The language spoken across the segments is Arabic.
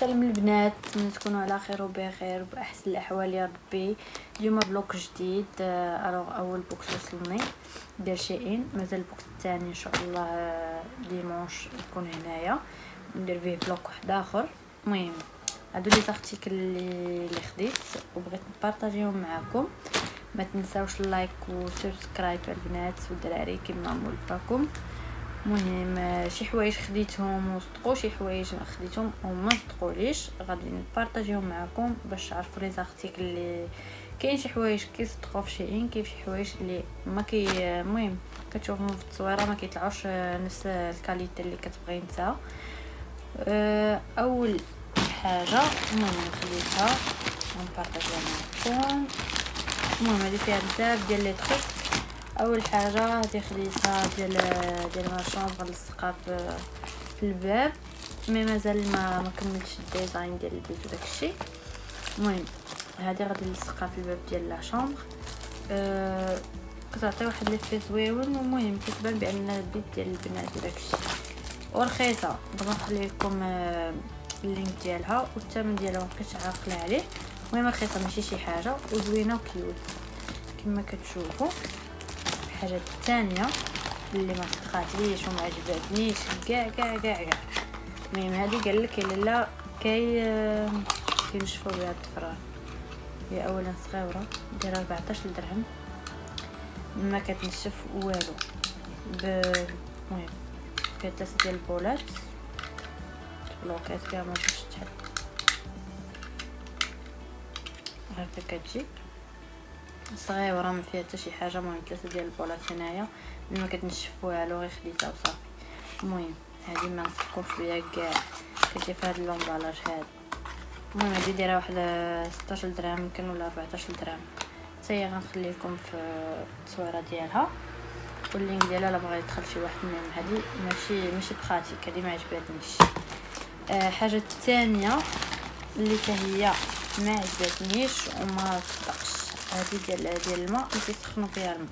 نسلم البنات، تكونوا على خير وبخير وباحسن الاحوال يا ربي. اليوم بلوك جديد. الوغ اول بوكس وصلني ديال شيئين، مازال البوكس الثاني ان شاء الله ديمونش يكون هنايا ندير فيه بلوك واحد اخر. المهم هادو لي زارتيكل اللي خديت وبغيت نبارطاجيهم معكم. ما تنساوش اللايك وسبسكرايب البنات والدراري كما مولفاكم. المهم شي حوايج خديتهم وصدقوا، شي حوايج ما خديتهم وما صدقوليش، غادي نبارطاجيهم معكم باش تعرفوا لي زارتيكل اللي كاين. شي حوايج كيصدقوا في شيئين، كاين شي حوايج اللي ما المهم كتشوفهم في التصويره ما كيطلعوش نفس الكاليتي اللي كتبغي نتا. اول حاجه المهم خديتها ونبارطاجيها معكم. المهم هذه فيها بزاف ديال لي تخيك. اول حاجه هذه خديتها ديال ما شونبر نلصقها في الباب، مي مازال ما كملتش الديزاين ديال البيت وداكشي. المهم هذه غادي نلصقها في الباب ديال لا شومبر. كتعطي واحد ليفي زويون، ومهم كتبان بان البيت ديال البنات وداكشي ورخيصه. دابا نخلي لكم اللينك ديالها والثمن ديالها مابقيتش عاقله عليه. المهم رخيصه ماشي شي حاجه وزوينه وكيوت كما كتشوفوا. الحاجه الثانيه اللي ما صدقاتليش وما عجبتنيش كاع المهم هذه قال لك لا كينشفوا بها الضفران. هي اولا صغيره دايره 14 درهم، ما كتنشف والو. المهم فيها 3 ديال البولات بلوكات كاع ما باش تحل هكا كتجي صغيره ما فيها حتى شي حاجه. المهم 3 ديال البولات هنايا ما كتنشف والو، غير خديتها وصافي. المهم هذه ما نصحكمش بها كاع، كتجي في هذا اللومبالاج هذا. المهم هذه دايره واحد 16 درهم يمكن ولا 14 درهم. حتى هي غنخلي لكم في التصويره ديالها واللينك ديالها الا بغى يدخل شي واحد منهم. هذه ماشي بخاتيك، هذه ما عجبتنيش. حاجه الثانيه اللي هي ما عجبتنيش وما صدقش، هذه ديال الماء اللي كيسخنوا فيها الماء.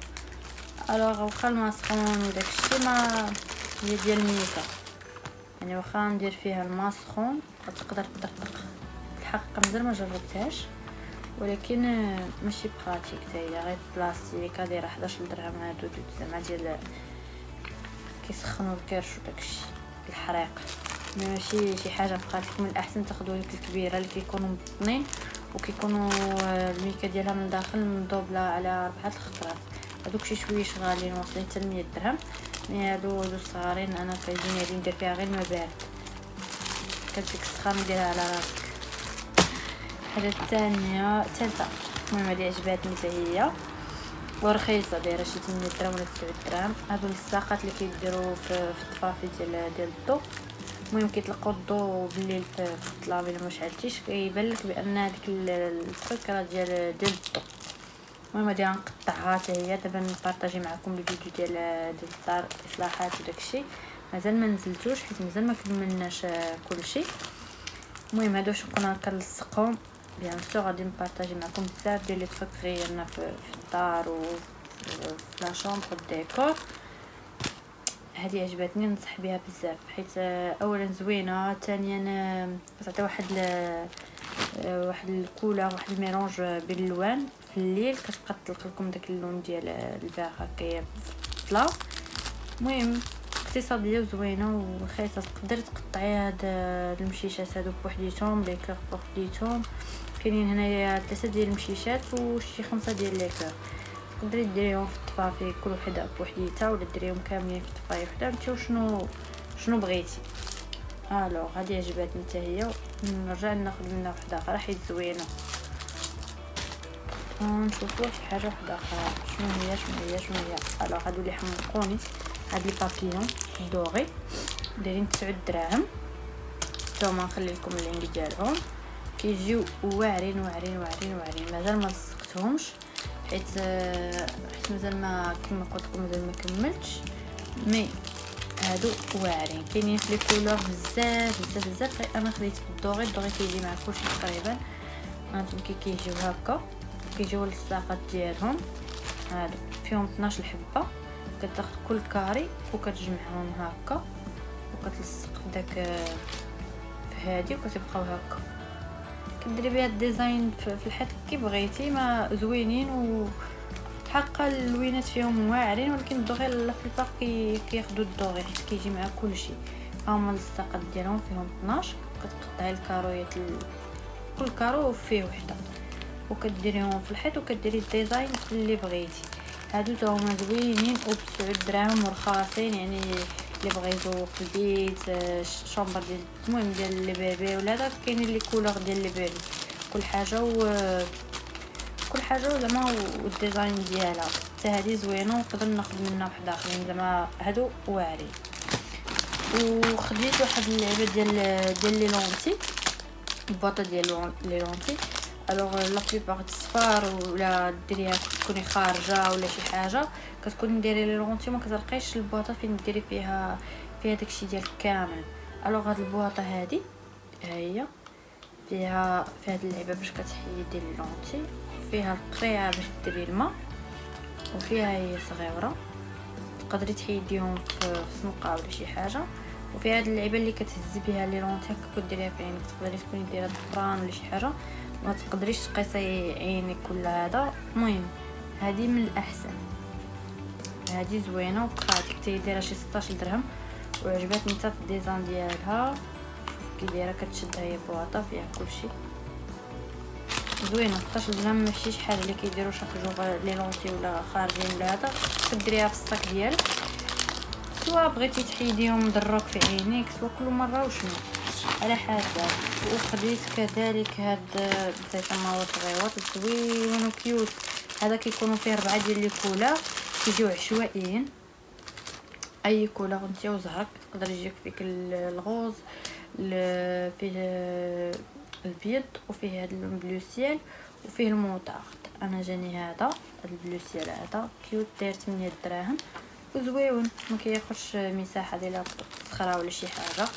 الوغ واخا الماء سخون وداكشي ما هي ديال الميكا، يعني واخا ندير فيها الماء سخون تقدر تدقق. الحقيقه مازال ما جربتهاش، ولكن ماشي بخاتيك حتى هي غير بلاستيك. دايره 11 درهم هادو زعما ديال كيسخنوا الكرش وداكشي الحريق، ماشي شي حاجه بخاتيك. من الاحسن تاخذوا ديك الكبيره اللي كيكونوا مبطنين وكيكونوا الميكا ديالها من داخل مدوبله على 4 الخطرات. هذوك شي شويش غاليين واصلين حتى 100 درهم، مي هادو صغارين انا كيجيني غادي ندير فيها غير الماء بارد كديك السخان نديرها على راسك. الحاجه الثالثه المهم هذه عجباتني حتى هي ورخيصه، دايره شي 8 درهم ولا 9 درهم. هادو الساقات اللي كيديروا في الطفافي ديال الضو. المهم كيطلقوا الضو بالليل في الظلام الا ما شعلتيش كيبان لك بان هذيك التريك راه ديال الضو. المهم هادي غنقطعها حتى هي دابا نبارطاجي معكم الفيديو ديال الدار الاصلاحات وداكشي. مازال ما نزلتوش حيت مازال ما كملناش كلشي. المهم هادو واش كنا كنلصقهم بيان سور غادي نبارطاجي معكم بزاف ديال لي تروك غيرنا في الدار وفي لا شومبر والديكور. هذه عجبتني ننصح بها بزاف حيت اولا زوينه، ثانيا كتعطي واحد الكولور واحد الميلونج بين الالوان. في الليل كتبقى تطلق لكم داك اللون ديال الفيغ هكايا في الظلام. المهم اقتصاديه وزوينه ورخيصه. تقدري تقطعي هاد المشيشات هادو بوحديتهم، لي كور بوحديتهم. كاينين هنايا 3 ديال المشيشات وشي 5 ديال لي كور. تقدري ديريهم في الطفافي كل وحده بوحديتها ولا ديريهم كاملين في الطفايه وحده، انت شنو بغيتي. الوغ هذه عجبتني حتى هي، نرجع ناخذ منها وحده اخرى حيت زوينه. نشوفوا شي حاجه وحده اخرى شنو هي. الوغ هادو اللي حمقوني، هاد لي بابيون دوري دايرين 9 دراهم. نتوما نخلي لكم اللينك ديالهم. كيجيو واعرين مازال ما لصقتهمش حيت مازال ما كما قلت لكم مازال ما كملتش. مي هادو واعرين كاينين في لي كولور بزاف. انا خديت الدوري كيجي مع كلشي تقريبا. هانتوما كيجيو هكا، كيجيو الساقات ديالهم هادو فيهم 12 حبه. كتاخذ كل كاري وكتجمعهم هكا وكتلصق في هادي وكتبقاو هكا كديري بها الديزاين في الحيط كي بغيتي. ما زوينين وحقا اللوينات فيهم واعرين، ولكن الدوغي لا بليبار كياخدوا الدوغي حيت كيجي مع كلشي. هما الساقات ديالهم فيهم 12 كتقطعي الكارويات كل كارو فيه وحده وكديريهم في الحيط وكديري الديزاين اللي بغيتي. هادو تا هما زوينين وب7 دراهم ورخاصين، يعني اللي بغى يزوق في البيت الشومبر ديال المهم ديال لي بيبي ولا هذا كاينين لي كولور ديال لي بيبي كل حاجه كل حاجه زعما والديزاين ديالها. حتى هذه زوينه ونقدر ناخذ منها واحد اخرين زعما هادو واعرين. وخديت واحد اللعبه ديال لي لونتي، البواطه ديال لي لونتي. الوغ لا بليبار تصفار ولا ديريها تكوني خارجه ولا شي حاجه كتكوني ديري لي لونتي ما كتلقايش البواطه فين ديري فيها داكشي ديالك كامل. الوغ هاد البواطه هادي ها هي فيها هاد اللعبه باش كتحيدي لي لونتي، فيها القريعه باش ديري الماء، وفيها هي صغيره تقدري تحيديهم في سنقه ولا شي حاجه. وفي هاد اللعبه اللي كتهزي بها لي لونتي هكا كديريها في عينك، تقدري تكوني دايره ضفران ولا شي حاجه ما تقدريش تقيسي عينك كلها هذا. المهم هذه من الاحسن، هذه زوينه وبقاتك حتى دايره شي 16 درهم وعجبتني حتى في الديزاين ديالها كي دايره كتشد. هي بواطه فيها كلشي زوينه 16 درهم ماشي شي حاجه اللي كيديروا شاك جوغ لي لونتي ولا خارجين ولا هذا. كديريها في الصاك ديالك سواء بغيتي تحيديهم دروك في عينيك سواء كل مره وشنو على حسب. وخديت كذلك هاد زيت ماوط غيوط زوين وكيوت. هذا كيكونوا فيه 4 ديال لي كولور كيجيو عشوائيين، اي كولور انت وزهرك تقدر يجيك فيك الغوز فيه البيض وفيه هاد اللون بلو سيال وفيه الموطارد. انا جاني هذا البلو سيال هذا كيوت داير 8 دراهم وزويون ما كياخذش مساحه ديال الصخره ولا شي حاجه،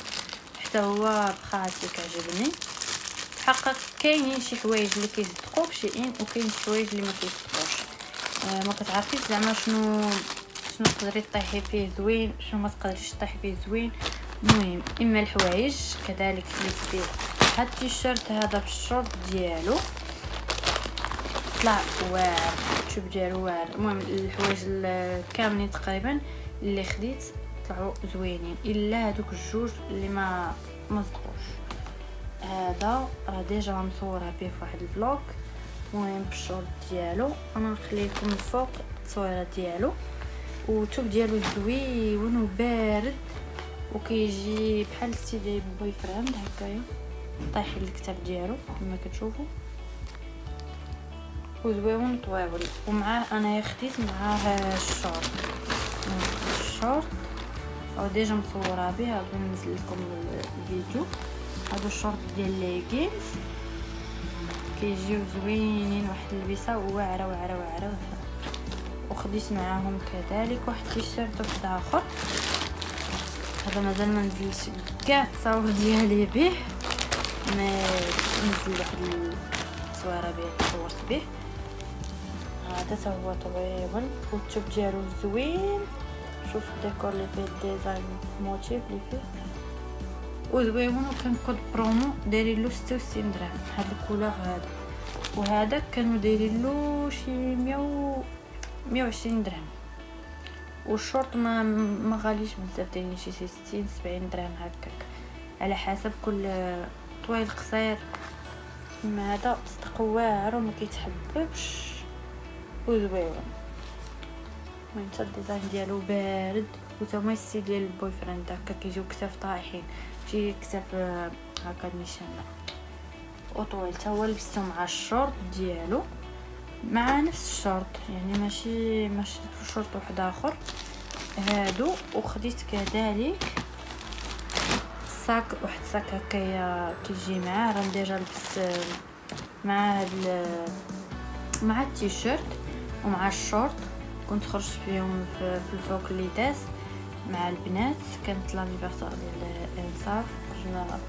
حتى هو بخاصي كعجبني. حقا كاينين شي حوايج اللي كيصدقوا بشيئين وكاين شي حوايج اللي ما كيصدقوش. ما كتعرفيش زعما شنو تقدري طيحي فيه زوين شنو ما تقدريش طيحي فيه زوين. المهم اما الحوايج كذلك فيه هاد التيشيرت هذا بالشورت ديالو طلع واعر، الشوب ديالو واعر. المهم الحوايج كاملين تقريبا اللي خديت طلعوا زوينين الا هذوك الجوج اللي ما صدقوش. هذا راه ديجا مصوره به في واحد الفلوق. المهم بالشورت ديالو انا نخلي لكم الفوق التصويره ديالو. والثوب ديالو زوين وبارد وكيجي بحال ستيل بوي فريند هكايا طايحين الكتاب ديالو كما كتشوفوا وزويون طويول. ومعاه انا خديت معاه الشورت او ديجا مصوره به. غادي ننزل لكم الفيديو. هذا الشورت ديال ليغينز كيجيو زوينين واحد اللبسه واعره واعره واعره. وخديت معاهم كذلك واحد تيشيرت واحد اخر. هذا مازال ما نزلش كاع التصاور ديالي به، ما نزل واحد التصويره به صورت به. هذا تا هو طويل والثوب ديالو زوين. شوف الديكور اللي فيه الديزاين موتيف اللي فيه وزويون. وكان كود برومو دايرين له 66 درهم هاد الكولور هذا، وهذا كانوا دايرين له شي 120 درهم. والشورت ما غاليش بزاف، دايرين شي 60 70 درهم هكاك على حسب كل طويل قصير. اما هذا صدق واعر وما كيتحببش وزويون. المهم حتى الديزاين ديالو بارد وتما السي ديال البوي فريند هكا كيجيو كتاف طايحين شي كتاف هكا نيشان وطويل. تا هو لبستو مع الشورت ديالو مع نفس الشورت يعني ماشي شورت واحد اخر هادو. وخديت كذلك واحد الساك هكايا كيجي معاه راه ديجا لبس مع التيشيرت ومع الشورت. كنت خرجت فيهم في الفوق اللي داز مع البنات، كانت لانيفرسار ديال انصاف خرجنا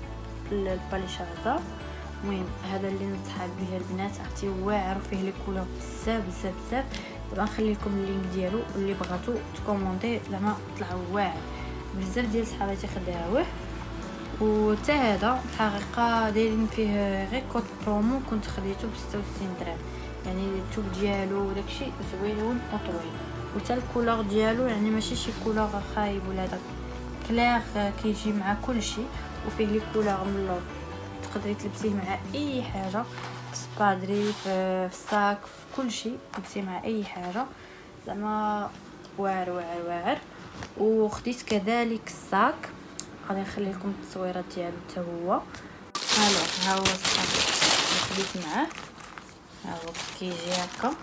الباليشازا. المهم هذا اللي نصحاب به البنات عرفتي واعر وفيه لي كولور بزاف بزاف بزاف. دابا نخلي لكم اللينك ديالو اللي بغاتو تكوموندي زعما طلع واعر. بزاف ديال صحاباتي خداوه وتا هذا الحقيقه دايرين فيه غير كود برومو كنت خديته ب 66 درهم، يعني التوب ديالو داكشي زويون وطويل، وتا الكولور ديالو يعني ماشي شي كولور خايب ولا داك كلير، كيجي مع كلشي وفيه لي كولور من اللور، تقدري تلبسيه مع اي حاجه، سبادري في الساك في كلشي، تلبسيه مع اي حاجه زعما واعر واعر واعر. وخديت كذلك الساك، غادي نخلي لكم التصويرات ديالو حتى هو. الوغ ها هو الساك اللي خديت معاه، ها هو كيجي هكا،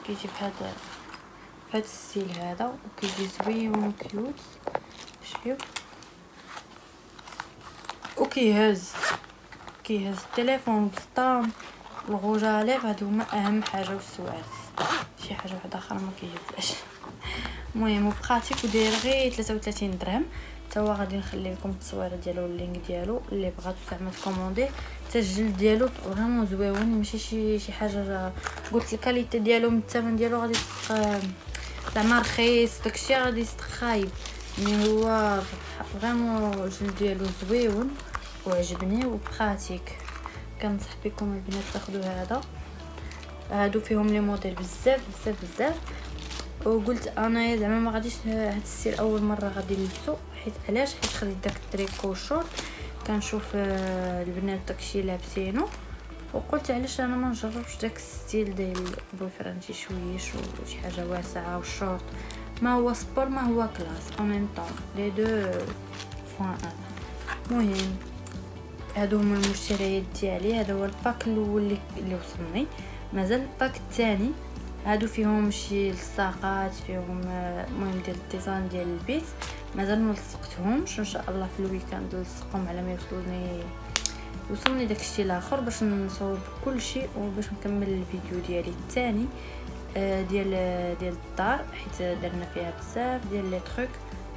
كيجي بهذا الستيل هذا، وكيجي زوين وكيوت. شوف وكيهز التليفون بسطام والغوج عليه، هادو هما اهم حاجه، والسواعد شي حاجه واحده اخرى ما كيجبلاش. المهم براتيك وداير غير 33 درهم. حتى هو غادي نخلي لكم التصويره ديالو واللينك ديالو اللي بغاتو زعما تكومونديه. حتى الجلد ديالو فريمون زويون، ماشي شي حاجه قلت الكاليتي ديالو من الثمن ديالو غادي زعما رخيص داكشي غادي خايب، مي هو فريمون الجلد ديالو زويون وعجبني وبراتيك. كنصح بكم البنات تاخذوا هذا، هادو فيهم لي موديل بزاف بزاف بزاف. وقلت انا زعما ما غاديش هاد السير اول مره غادي نلبسو، حيت علاش؟ حيت خديت داك التريكو شورت كنشوف البنات داكشي لابسينو، وقلت علاش انا ما نجربش داك الستيل ديال بوي فرنسي شويش وشي حاجه واسعه، والشورت ما هو سبور ما هو كلاس ان ميم طون لي دو فوان ان. المهم هادو هما المشتريات ديالي، هذا هو الباك الاول اللي وصلني، مازال الباك الثاني. هادو فيهم شي لصاقات، فيهم المهم ديال الديزاين ديال البيت، مازال ما لصقتهمش، ان شاء الله في الويكاند نلصقهم على ما يوصلني داكشي الاخر باش نصوب كل شيء وباش نكمل الفيديو ديالي الثاني ديال الدار، حيت درنا فيها بزاف ديال لي تروك،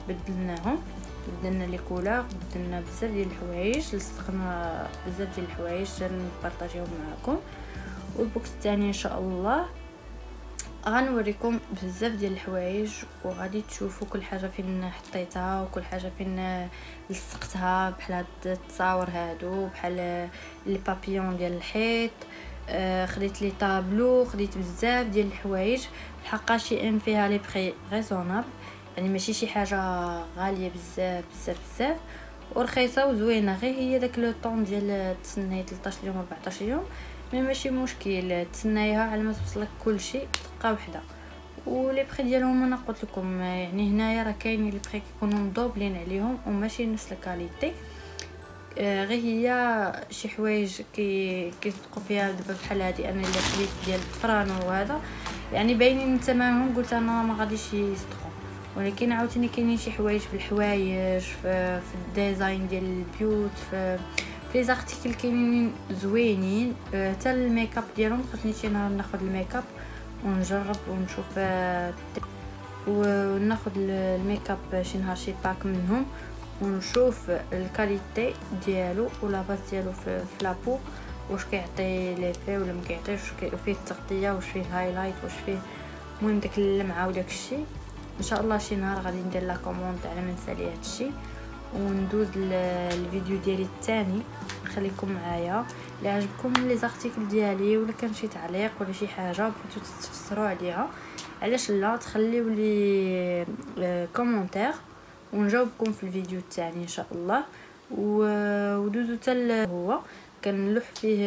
بدلنا لي كولور، بدلنا بزاف ديال الحوايج، لصقنا بزاف ديال الحوايج نبارطاجيهم معكم. والبوكس الثاني ان شاء الله غنوريكم بزاف ديال الحوايج، وغادي تشوفوا كل حاجه فين حطيتها وكل حاجه فين لصقتها، بحال هاد التصاور هادو، بحال لي بابيون ديال الحيط، خديت لي طابلو، خديت بزاف ديال الحوايج. الحقا شي ان فيها لي بري ريزونابل، يعني ماشي شي حاجه غاليه بزاف بزاف بزاف، ورخيصه وزوينه، غير هي داك لو طون ديال تسناي 13 يوم 14 يوم، ماشي مشكل تسنايها على ما توصلك كلشي دقه وحده. ولي بري ديالهم انا قلت لكم يعني هنايا راه كاينين لي بري كيكونوا مدوبلين عليهم وماشي نفس الكاليتي، غير هي شي حوايج كيصدقوا فيها دابا بحال هادي انا اللي خديت ديال الفرانو، وهذا يعني باينين تمامهم، قلت انا ما غاديش يصدقوا. ولكن عاوتاني كاينين شي حوايج في الحوايج في الديزاين ديال البيوت، في لي زارتيكل كاينين زوينين. حتى الميك اب ديالهم خصني شي نهار ناخذ الميك اب ونجرب ونشوف، وناخذ الميك اب شي نهار شي باك منهم ونشوف الكاليتي ديالو ولا باس ديالو في لابو، واش كيعطي ليفي ولا ما كيعطيش، واش فيه التغطيه، واش فيه هايلايت، واش فيه المهم داك اللمعه وداك الشيء. ان شاء الله شي نهار غادي ندير لا كوموند على ما نسالي هادشي، وندوز الفيديو ديالي الثاني. خليكم معايا، اللي عجبكم لي زارتيكل ديالي ولا كان شي تعليق ولا شي حاجه بغيتو تفسروا عليها، علاش لا تخليو لي كومونتير ونجاوبكم في الفيديو الثاني ان شاء الله. ودوزو حتى هو كنلوح فيه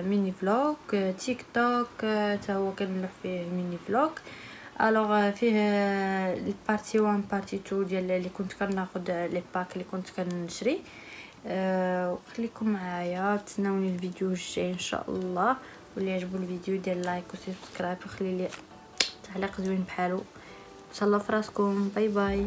ميني فلوق تيك توك، حتى هو كنلوح فيه ميني فلوق. الوغ فيه البارتي 1 بارتي 2 ديال اللي كنت كناخذ لي باك اللي كنت كنشري. وخليكم معايا، تسناوني الفيديو الجاي ان شاء الله، واللي عجبو الفيديو دير لايك وسبسكرايب وخلي لي تعليق زوين بحالو. تهلاو فراسكم، باي باي.